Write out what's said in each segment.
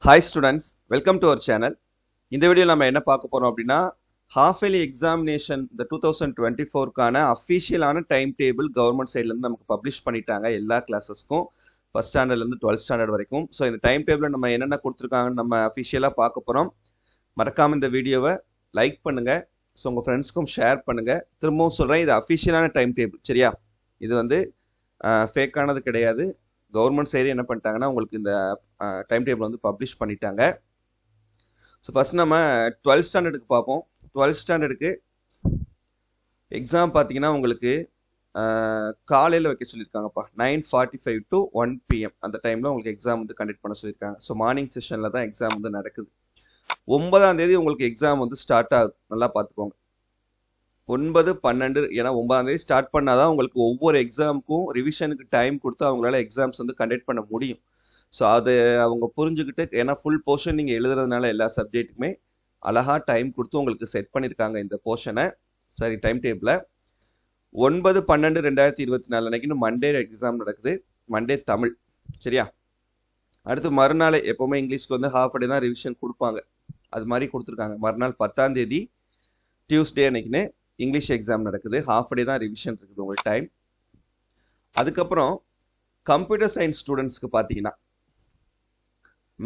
Hi students, welcome to our channel. இந்த video நம்ம என்ன பார்க்க போறோம் அப்படின்னா half yearly examination the 2024 கான அஃபிஷியலான டைம் டேபிள் கவர்மெண்ட் சைடுல இருந்து நமக்கு பப்ளிஷ் பண்ணிட்டாங்க எல்லா கிளாஸஸ்க்கும் ஃபர்ஸ்ட் ஸ்டாண்டர்ட்ல இருந்து 12th ஸ்டாண்டர்ட் வரைக்கும். ஸோ இந்த டைம் டேபிள் நம்ம என்னென்ன கொடுத்துருக்காங்கன்னு நம்ம அஃபிஷியலா பார்க்க போறோம். மறக்காம இந்த வீடியோவை லைக் பண்ணுங்க, ஸோ உங்க ஃப்ரெண்ட்ஸ்க்கும் ஷேர் பண்ணுங்க. திரும்பவும் சொல்றேன், இது அஃபிஷியலான டைம் டேபிள், சரியா? இது வந்து ஃபேக்கானது கிடையாது. கவர்மெண்ட் சைடு என்ன பண்ணிட்டாங்கன்னா உங்களுக்கு இந்த டைம் டேபிள் வந்து பப்ளிஷ் பண்ணிட்டாங்க. ஸோ ஃபர்ஸ்ட் நம்ம 12th ஸ்டாண்டர்டுக்கு பார்ப்போம். 12th ஸ்டாண்டர்டுக்கு எக்ஸாம் பார்த்தீங்கன்னா உங்களுக்கு காலையில் வைக்க சொல்லியிருக்காங்கப்பா. 9:45 to 1 PM அந்த டைமில் உங்களுக்கு எக்ஸாம் வந்து கண்டக்ட் பண்ண சொல்லியிருக்காங்க. ஸோ மார்னிங் செஷனில் தான் எக்ஸாம் வந்து நடக்குது. 9ஆம் தேதி உங்களுக்கு எக்ஸாம் வந்து ஸ்டார்ட் ஆகுது, நல்லா பார்த்துக்கோங்க. 9/12, ஏன்னா 9ஆம் தேதி ஸ்டார்ட் பண்ணாதான் உங்களுக்கு ஒவ்வொரு எக்ஸாமுக்கும் ரிவிஷனுக்கு டைம் கொடுத்து அவங்களால எக்ஸாம்ஸ் வந்து கண்டக்ட் பண்ண முடியும். ஸோ அது அவங்க புரிஞ்சுக்கிட்டு, ஏன்னா ஃபுல் போர்ஷன் நீங்கள் எழுதுறதுனால எல்லா சப்ஜெக்ட்டுக்குமே அழகாக டைம் கொடுத்து உங்களுக்கு செட் பண்ணியிருக்காங்க இந்த போர்ஷனை, சரி டைம் டேபிளை. 9/12/2024 அன்னைக்குன்னு மண்டே எக்ஸாம் நடக்குது, மண்டே தமிழ், சரியா? அடுத்து மறுநாள் எப்போவுமே இங்கிலீஷ்க்கு வந்து ஹாஃப் டே தான் ரிவிஷன் கொடுப்பாங்க, அது மாதிரி கொடுத்துருக்காங்க. மறுநாள் 10ஆம் தேதி டியூஸ்டே அன்னைக்குன்னு இங்கிலீஷ் எக்ஸாம் நடக்குது, ஹாஃப் டே தான் ரிவிஷன் இருக்குது உங்களுக்கு டைம். அதுக்கப்புறம் கம்ப்யூட்டர் சயின்ஸ் ஸ்டூடெண்ட்ஸ்க்கு பார்த்தீங்கன்னா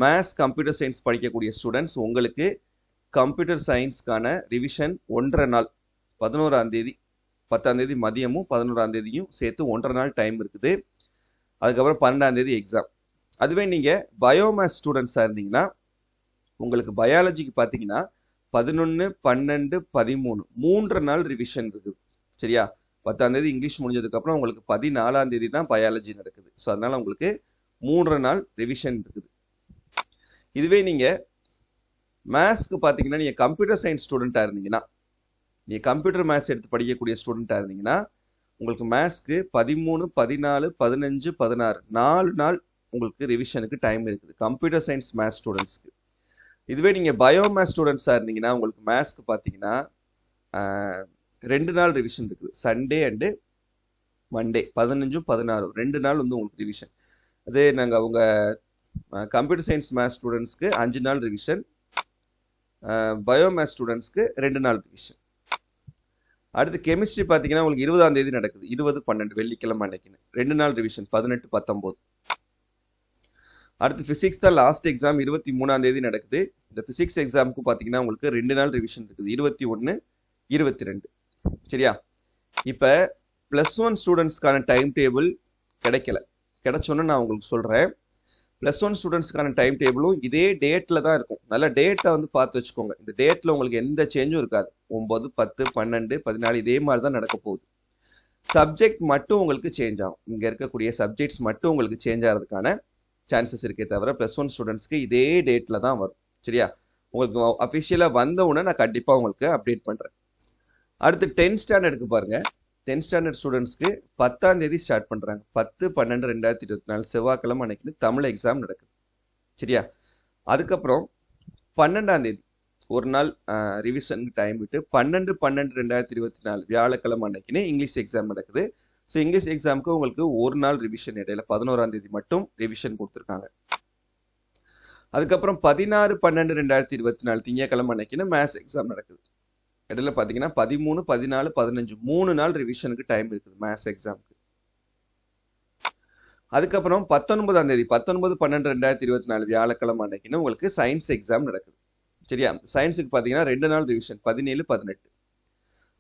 மேத்ஸ் கம்ப்யூட்டர் சயின்ஸ் படிக்கக்கூடிய ஸ்டூடெண்ட்ஸ் உங்களுக்கு கம்ப்யூட்டர் சயின்ஸ்க்கான ரிவிஷன் 1.5 நாள், 11ஆம் தேதி 10ஆம் தேதி மதியமும் 11ஆம் தேதியும் சேர்த்து 1.5 நாள் டைம் இருக்குது. அதுக்கப்புறம் 12ஆம் தேதி எக்ஸாம். அதுவே நீங்கள் பயோமேத்ஸ் ஸ்டூடெண்ட்ஸாக இருந்தீங்கன்னா உங்களுக்கு பயாலஜிக்கு பார்த்தீங்கன்னா 11, 12, 13 3 நாள் ரிவிஷன் இருக்குது, சரியா? 10ஆம் தேதி இங்கிலீஷ் முடிஞ்சதுக்கப்புறம் உங்களுக்கு 14ஆம் தேதி தான் பயாலஜி நடக்குது. ஸோ அதனால உங்களுக்கு 3 நாள் ரிவிஷன் இருக்குது. இதுவே நீங்கள் மேத்ஸ்க்கு பார்த்தீங்கன்னா நீங்கள் கம்ப்யூட்டர் சயின்ஸ் ஸ்டூடெண்ட்டாக இருந்தீங்கன்னா, நீங்கள் கம்ப்யூட்டர் மேத்ஸ் எடுத்து படிக்கக்கூடிய ஸ்டூடெண்ட்டாக இருந்தீங்கன்னா உங்களுக்கு மேத்ஸ்க்கு 13, 14, 15, 16 4 நாள் உங்களுக்கு ரிவிஷனுக்கு டைம் இருக்குது கம்ப்யூட்டர் சயின்ஸ் மேத்ஸ் ஸ்டூடெண்ட்ஸ்க்கு. இதுவே நீங்கள் பயோமேத்ஸ் ஸ்டூடெண்ட்ஸாக இருந்தீங்கன்னா உங்களுக்கு மேத்ஸ்க்கு பார்த்தீங்கன்னா 2 நாள் ரிவிஷன் இருக்குது, சண்டே அண்டு மண்டே 15, 16 2 நாள் வந்து உங்களுக்கு ரிவிஷன். அதே நாங்கள் அவங்க கம்ப்யூட்டர் சயின்ஸ் மேத்ஸ் ஸ்டூடெண்ட்ஸ்க்கு 5 நாள் ரிவிஷன், பயோமேத்ஸ் ஸ்டூடெண்ட்ஸ்க்கு 2 நாள் ரிவிஷன். அடுத்து கெமிஸ்ட்ரி பார்த்தீங்கன்னா உங்களுக்கு 20ஆம் தேதி நடக்குது, 20/12 வெள்ளிக்கிழமை அன்னைக்குன்னு 2 நாள் ரிவிஷன் 18, 19. அடுத்து ஃபிசிக்ஸ் தான் லாஸ்ட் எக்ஸாம், 23ஆம் தேதி நடக்குது. இந்த ஃபிசிக்ஸ் எக்ஸாமுக்கு பார்த்தீங்கன்னா உங்களுக்கு 2 நாள் ரிவிஷன் இருக்குது, 21, 22, சரியா? இப்போ +1 ஸ்டூடெண்ட்ஸ்க்கான டைம் டேபிள் கிடைச்சோன்னு நான் உங்களுக்கு சொல்கிறேன். +1 ஸ்டூடெண்ட்ஸ்க்கான டைம் டேபிளும் இதே டேட்டில் தான் இருக்கும். நல்ல டேட்டை வந்து பார்த்து வச்சுக்கோங்க. இந்த டேட்டில் உங்களுக்கு எந்த சேஞ்சும் இருக்காது. 9, 10, 12, 14 இதே மாதிரி தான் நடக்க போகுது. சப்ஜெக்ட் மட்டும் உங்களுக்கு சேஞ்ச் ஆகும். இங்கே இருக்கக்கூடிய சப்ஜெக்ட்ஸ் மட்டும் உங்களுக்கு சேஞ்ச் ஆகிறதுக்கான சான்சஸ் இருக்கே தவிர +1 ஸ்டூடெண்ட்ஸ்க்கு இதே டேட்டில் தான் வரும், சரியா? உங்களுக்கு அஃபிஷியலாக வந்த உடனே நான் கண்டிப்பாக உங்களுக்கு அப்டேட் பண்ணுறேன். அடுத்து 10th ஸ்டாண்டர்டுக்கு பாருங்கள். 10th ஸ்டாண்டர்ட் ஸ்டூடெண்ட்ஸ்க்கு 10ஆம் தேதி ஸ்டார்ட் பண்ணுறாங்க. 10/12/2024 செவ்வாய்க்கிழமை அன்னைக்கு தமிழ் எக்ஸாம் நடக்குது, சரியா? அதுக்கப்புறம் 12ஆம் தேதி ஒரு நாள் ரிவிஷனுக்கு டைம் விட்டு 12/12/2024 வியாழக்கிழமை அன்னைக்குன்னு இங்கிலீஷ் எக்ஸாம் நடக்குது. ஸோ இங்கிலீஷ் எக்ஸாமுக்கு உங்களுக்கு ஒரு நாள் ரிவிஷன் இடையில 11ஆம் தேதி மட்டும் ரிவிஷன் கொடுத்துருக்காங்க. அதுக்கப்புறம் 16/12/2024 திங்கட்கிழமை அன்னைக்குன்னு மேத்ஸ் எக்ஸாம் நடக்குது. இடையில பார்த்தீங்கன்னா 13, 14, 15 3 நாள் ரிவிஷனுக்கு டைம் இருக்குது மேத்ஸ் எக்ஸாமுக்கு. அதுக்கப்புறம் 19ஆம் தேதி 19/12/2024 வியாழக்கிழமை அன்னைக்குன்னு உங்களுக்கு சயின்ஸ் எக்ஸாம் நடக்குது, சரியா? சயின்ஸுக்கு பார்த்தீங்கன்னா 2 நாள் ரிவிஷன் 17, 18.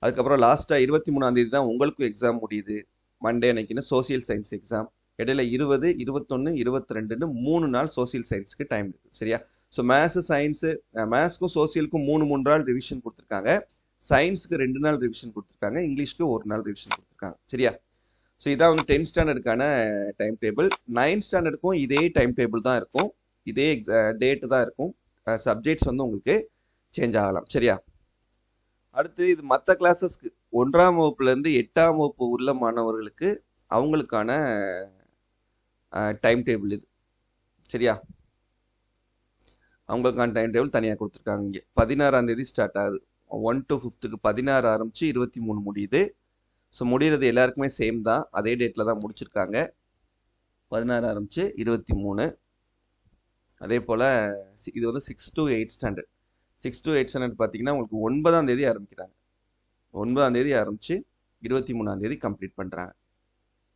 அதுக்கப்புறம் லாஸ்ட்டாக 23ஆம் தேதி தான் உங்களுக்கும் எக்ஸாம் முடியுது, மண்டே அன்னைக்குன்னு சோசியல் சயின்ஸ் எக்ஸாம். இடையில 20, 21, 22ன்னு 3 நாள் சோசியல் சயின்ஸுக்கு டைம் இருக்குது, சரியா? ஸோ மேத்ஸ்க்கும் சோசியலுக்கும் 3 நாள் ரிவிஷன் கொடுத்துருக்காங்க. சயின்ஸுக்கு 2 நாள் ரிவிஷன் கொடுத்துருக்காங்க, இங்கிலீஷ்க்கு 1 நாள் ரிவிஷன் கொடுத்துருக்காங்க, சரியா? ஸோ இதான் வந்து 10th ஸ்டாண்டர்டுக்கான டைம் டேபிள். 9th ஸ்டாண்டர்டுக்கும் இதே டைம் டேபிள் தான் இருக்கும், இதே டேட்டு தான் இருக்கும். சப்ஜெக்ட்ஸ் வந்து உங்களுக்கு சேஞ்ச் ஆகலாம், சரியா? அடுத்து இது மற்ற கிளாஸஸ்க்கு 1ஆம் வகுப்புலேருந்து 8ஆம் வகுப்பு உள்ள மாணவர்களுக்கு அவங்களுக்கான டைம் டேபிள் இது, சரியா? அவங்களுக்கான டைம் டேபிள் தனியாக கொடுத்துருக்காங்க. இங்கே 16ஆம் தேதி ஸ்டார்ட் ஆகுது, 1 to 5க்கு 16 ஆரம்பிச்சு 23 முடியுது. ஸோ முடிகிறது எல்லாருக்குமே சேம் தான், அதே டேட்டில் தான் முடிச்சிருக்காங்க. 16 ஆரம்பிச்சு 23. அதே போல் இது வந்து 6 to 8 ஸ்டாண்டர்ட். 6 to 8 ஸ்டாண்டர்ட் பார்த்தீங்கன்னா உங்களுக்கு 9ஆம் தேதி ஆரம்பிக்கிறாங்க. 9ஆம் தேதி ஆரம்பித்து 23ஆம் தேதி கம்ப்ளீட் பண்ணுறாங்க.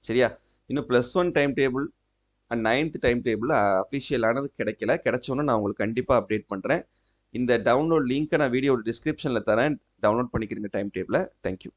சரியா? இன்னும் +1 time table and 9th time table அஃபிஷியலானது கிடைக்கல. கிடைச்சோன்னு நான் உங்களுக்கு கண்டிப்பாக அப்டேட் பண்ணுறேன். இந்த டவுன்லோட் லிங்க்கை நான் வீடியோட டிஸ்கிரிப்ஷனில் தரேன். டவுன்லோட் பண்ணிக்கிறேங்க டைம் டேபிளை. தேங்க்யூ.